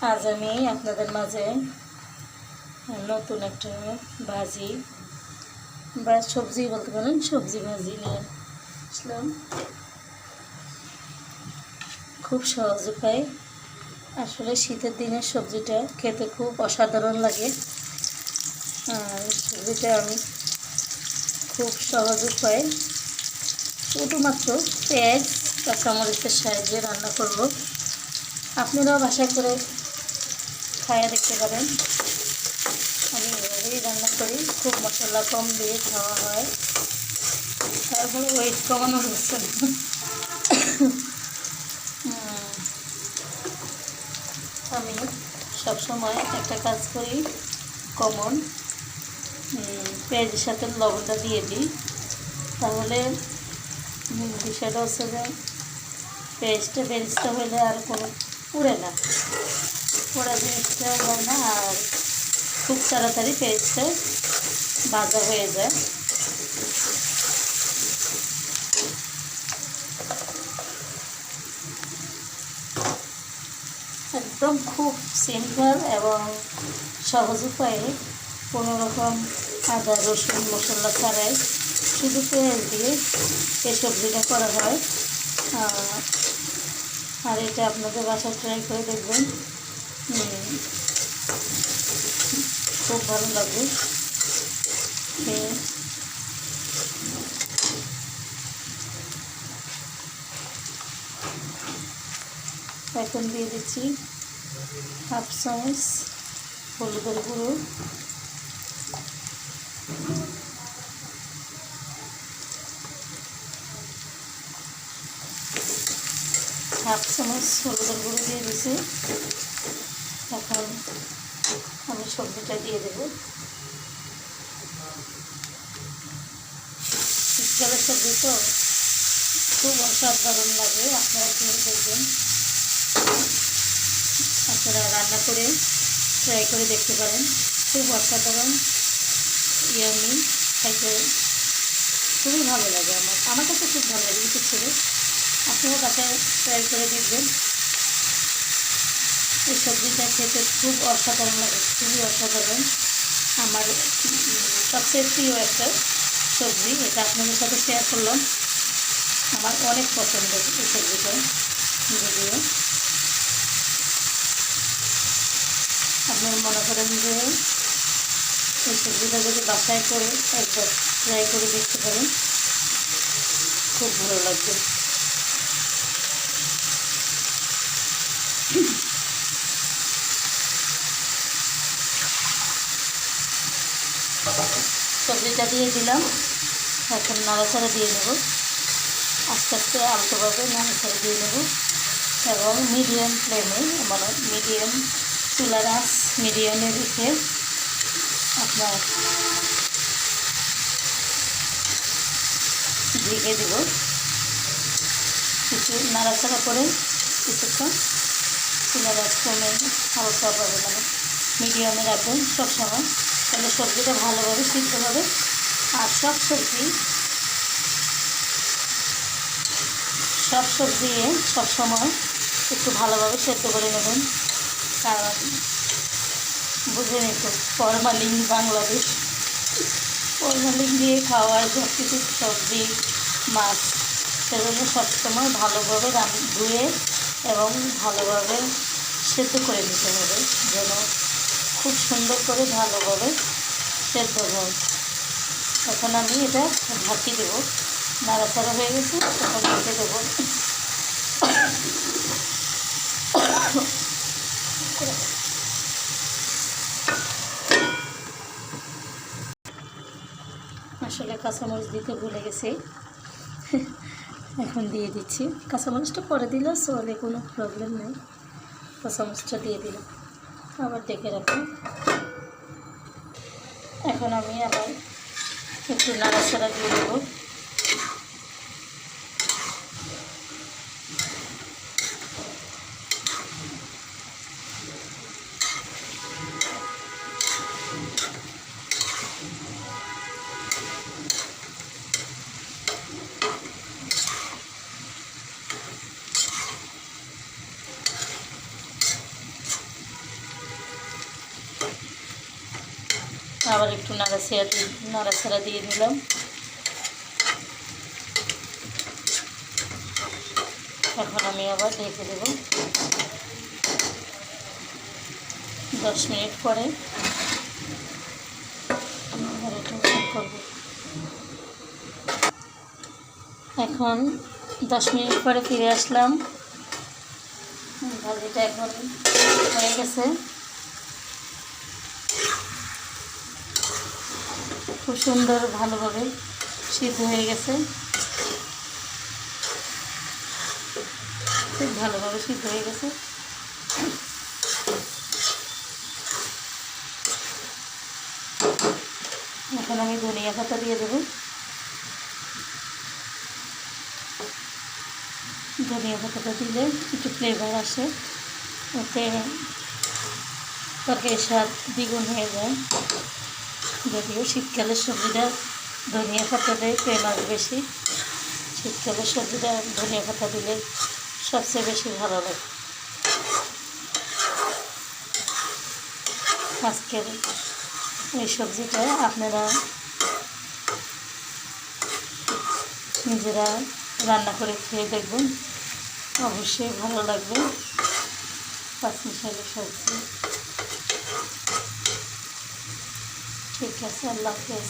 আজ আমি আপনাদের মাঝে নতুন একটা ভাজি বা সবজি বলতে পারেন, সবজি ভাজি নিয়ে আসলাম। খুব সহজ উপায়। আসলে শীতের দিনের সবজিটা খেতে খুব অসাধারণ লাগে। আর সবজিটা আমি খুব সহজ উপায় শুধুমাত্র পেঁয়াজ কাঁচামরিচের সাহায্যে রান্না করব। আপনারাও বাসায় করে খাইয়ে দেখতে পারেন। আমি এভাবেই রান্না করি, খুব মশলা কম দিয়ে খাওয়া হয়। তারপরে ওয়েট কমানো হচ্ছে না। আমি সবসময় একটা কাজ করি, কমন পেঁয়াজের সাথে লবণটা দিয়ে দিই। তাহলে বিষয়টা হচ্ছে যে পেঁয়াজটা হলে আর কোনো পুড়ে না, পোড়া জিনিসটা হয় না, আর খুব তাড়াতাড়ি পেঁয়াজটা ভাজা হয়ে যায়। একদম খুব সিম্পল এবং সহজ উপায়ে, কোনো রকম আদা রসুন মশলা ছাড়াই শুধু পেঁয়াজ দিয়ে এই সবজিটা করা হয়। আর এটা আপনাদের বাসায় ট্রাই করে দেখবেন, খুব ভালো লাগবে। এখন দিয়ে দিচ্ছি হাফ চামচ হলুদের গুঁড়ো, হাফ চামচ হলুদের গুঁড়ো দিয়ে দিছি। এখন আমি সবজিটা দিয়ে দেবো। শীতকালের সবজি তো খুব অসাধারণ লাগে, আপনারা খেয়ে দেখবেন। আপনারা রান্না করে ট্রাই করে দেখতে পারেন, খুব অসাধারণ ইয়ামি, খাইতে খুবই ভালো লাগে। আমার কাছে খুব ভালো লাগে বিশেষ করে। আপনারা বাসায় ট্রাই করে দেখবেন। এই সবজিটা খেতে খুব অসাধারণ লাগে, খুবই অসাধারণ। আমার সবচেয়ে প্রিয় একটা সবজি, এটা আপনাদের সাথে শেয়ার করলাম। আমার অনেক পছন্দ এই সবজিটা। যদিও আপনারা মনে করেন যে এই সবজিটা যদি বাসায় করে একবার ট্রাই করে দেখতে পারেন, খুব ভালো লাগবে। সবজিটা দিয়ে দিলাম, এখন নাড়াচাড়া দিয়ে নেব। আস্তে আস্তে আলতোভাবে নাড়াচাড়া দিয়ে নেব এবং মিডিয়াম ফ্লেমে, মানে মিডিয়াম চুলার আঁচ মিডিয়ামে রেখে আপনার ঢেকে দেব। কিছু নাড়াচাড়া করে কিছুক্ষণ চুলার আঁচ কমে হালকাভাবে, মানে মিডিয়ামে রাখবেন সবসময়, তাহলে সবজিটা ভালোভাবে সিদ্ধ হবে। আর সব সবজি সবসময় একটু ভালোভাবে সেদ্ধ করে নেবেন, কারণ বুঝে নিত ফরমালিন বাংলাদেশ, ফরমালিন দিয়ে খাওয়ার সব কিছু সবজি মাছ, সেজন্য সবসময় ভালোভাবে ধুয়ে এবং ভালোভাবে সেদ্ধ করে নিতে হবে, যেন খুব সুন্দর করে ভালোভাবে সেদ্ধ হয়। এখন আমি এটা ঢাকি দেবো। নাড়াচাড়া হয়ে গেছে, এখন ঢেকে দেবো। আসলে কাঁচামরিচ দিতে ভুলে গেছি, এখন দিয়ে দিচ্ছি। কাঁচামরিচটা পরে দিলে চলে, কোনো প্রবলেম নেই। কাঁচামরিচটা দিয়ে দিলাম, আবার ডেকে রাখলাম। এখন আমি আবার একটু নাড়াচাড়া দিয়ে দেবো। আবার একটু নাড়াচাড়া দিয়ে দিলাম। এখন আমি আবার ঢেকে দেব। 10 মিনিট পরে আবার এটা করব। এখন 10 মিনিট পরে ফিরে আসলাম। ভাজিটা এখন হয়ে গেছে, খুব সুন্দর ভালোভাবে সিদ্ধ হয়ে গেছে, খুব ভালোভাবে সিদ্ধ হয়ে গেছে। এখন আমি ধনিয়া পাতা দিয়ে দেব। ধনিয়া পাতাটা দিলে একটু ফ্লেভার আসে, ওতে তরকারির স্বাদ দ্বিগুণ হয়ে যায়। যদিও শীতকালের সবজিটা ধনিয়া পাতা দেয় ফেমাস বেশি, শীতকালের সবজিটা ধনিয়া পাতা দিলে সবচেয়ে বেশি ভালো লাগে। আজকের এই সবজিটা আপনারা নিজেরা রান্না করে খেয়ে দেখবেন, অবশ্যই ভালো লাগবে। পাঁচমিশালি সবজি। ঠিক আছে, আল্লাহ হাফেজ।